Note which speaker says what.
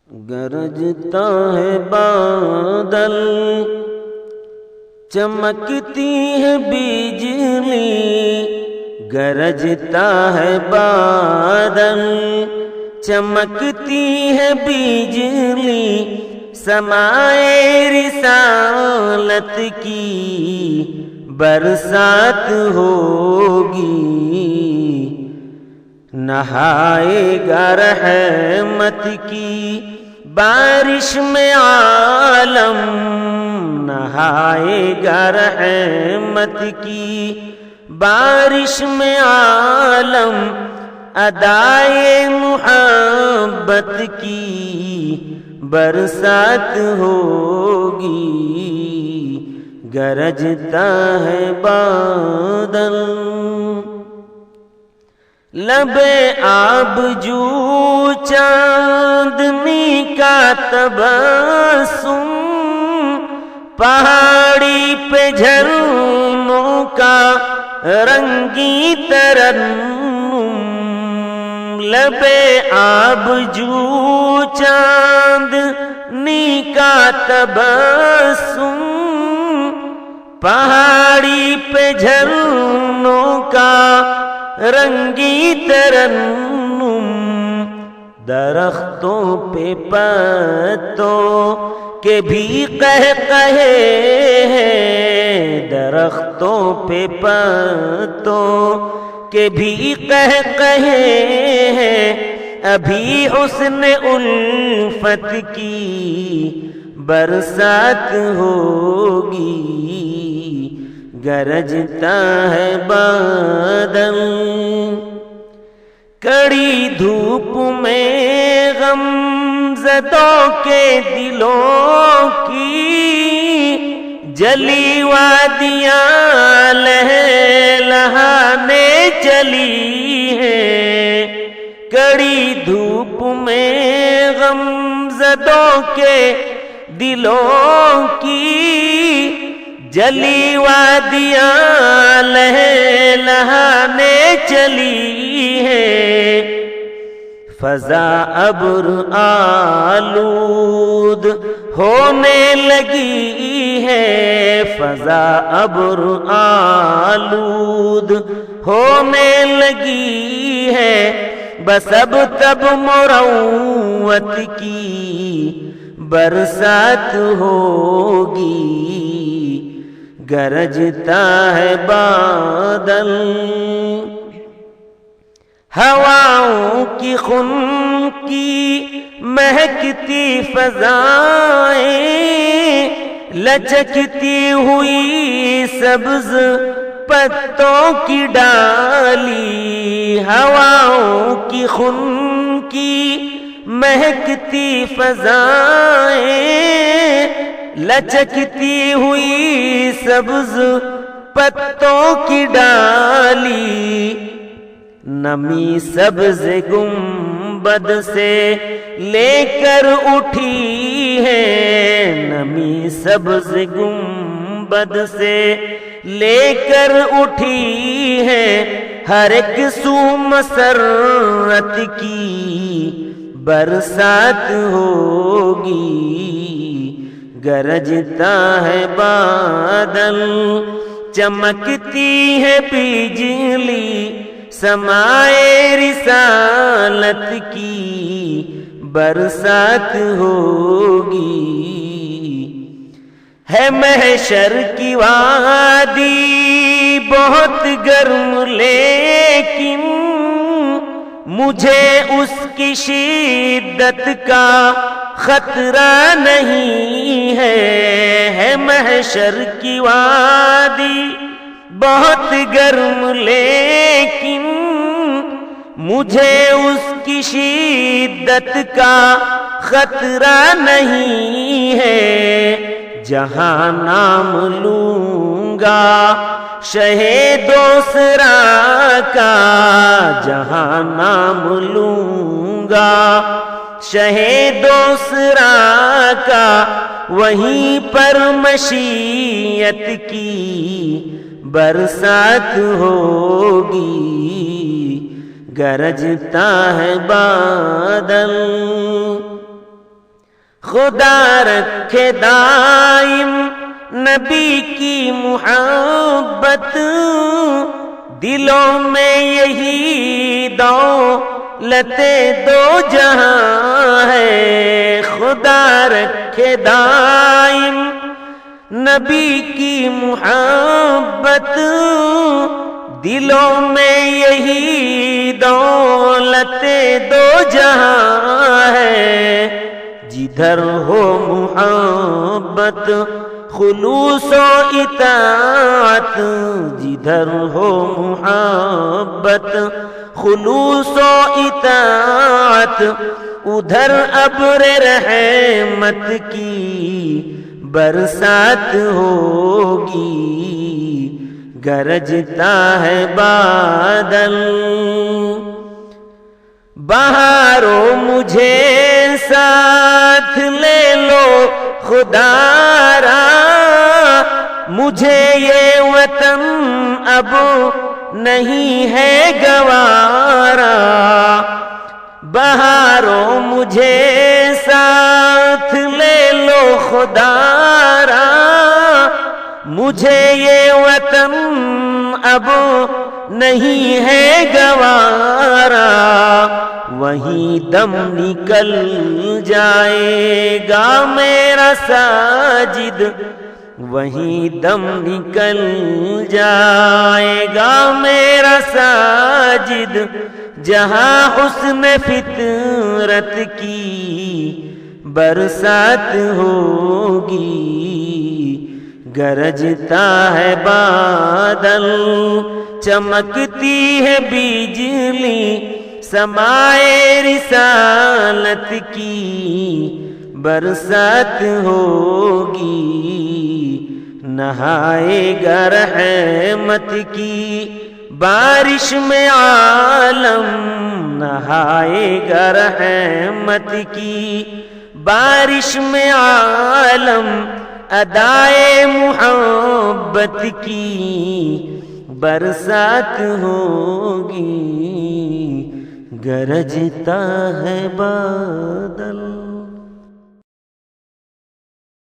Speaker 1: گرجتا ہے بادل، چمکتی ہے بجلی، گرجتا ہے بادل، چمکتی ہے بجلی، سمائے رسالت کی برسات ہوگی، نہائے گا رحمت کی بارش میں عالم، نہائے گا رحمت کی بارش میں عالم، ادائے محبت کی برسات ہوگی، گرجتا ہے بادل۔ لبے آب جو چاندنی کا تبسم، پہاڑی پہ جھرنوں کا رنگی ترنم، لبے آب جو چاندنی کا تبسم، پہاڑی پہ جھرنوں کا رنگی ترنم، درختوں پہ پتوں کے بھی قہقہے ہیں، درختوں پہ پتوں کے بھی قہقہے ہیں، ابھی حسن الفت کی برسات ہوگی، گرجتا ہے بادل۔ کڑی دھوپ میں غم زدوں کے دلوں کی جلی وادیاں لہلہانے چلی ہیں، کڑی دھوپ میں غم زدوں کے دلوں کی جلی وادیاں لہلہانے چلی ہے، فضا ابر آلود ہونے لگی ہے، فضا ابر آلود ہونے لگی ہے، بس اب تب مروت کی برسات ہوگی، گرجتا ہے بادل۔ ہواؤں کی خنکی مہکتی فضائیں، لچکتی ہوئی سبز پتوں کی ڈالی، ہواؤں کی خنکی مہکتی فضائیں، لچکتی ہوئی سبز پتوں کی ڈالی، نمی سبز گنبد سے لے کر اٹھی ہے، نمی سبز گنبد سے لے کر اٹھی ہے، ہر ایک سو مسرت کی برسات ہوگی، گرجتا ہے بادل، چمکتی ہے بجلی، سمائے رسالت کی برسات ہوگی، ہے محشر کی وادی بہت گرم لیکن مجھے اس کی شدت کا خطرہ نہیں ہے محشر کی وادی بہت گرم لیکن مجھے اس کی شدت کا خطرہ نہیں ہے، جہاں نام لوں گا شہ دوسرا کا، جہاں نام لوں گا شہ دوسرا کا، وہیں پر مشیت کی برسات ہوگی، گرجتا ہے بادل۔ خدا رکھے دائم نبی کی محبت، دلوں میں یہی دولت دو جہاں ہے۔ خدا رکھے دائم نبی کی محبت، دلوں میں یہی دولت دو جہاں ہے۔ جدھر ہو محبت خلوص و اطاعت، جدھر ہو محبت خلوص و اطاعت، ادھر ابر رحمت کی برسات ہوگی۔ گرجتا ہے بادل بہارو مجھے ساتھ لے لو خدا را، مجھے یہ وطن اب نہیں ہے گوارا۔ بہارو مجھے ساتھ لے لو خدا را، مجھے یہ وطن اب نہیں ہے گوارا۔ وہیں دم نکل جائے گا میرا ساجد، وہیں دم نکل جائے گا میرا ساجد، جہاں حسن فطرت کی برسات ہوگی۔ گرجتا ہے بادل چمکتی ہے بجلی، سمائے رسالت کی برسات ہوگی۔ نہائے گا رحمت کی بارش میں عالم، نہائے گا رحمت کی بارش میں عالم، ادائے محبت کی برسات ہوگی۔ گرجتا ہے بادل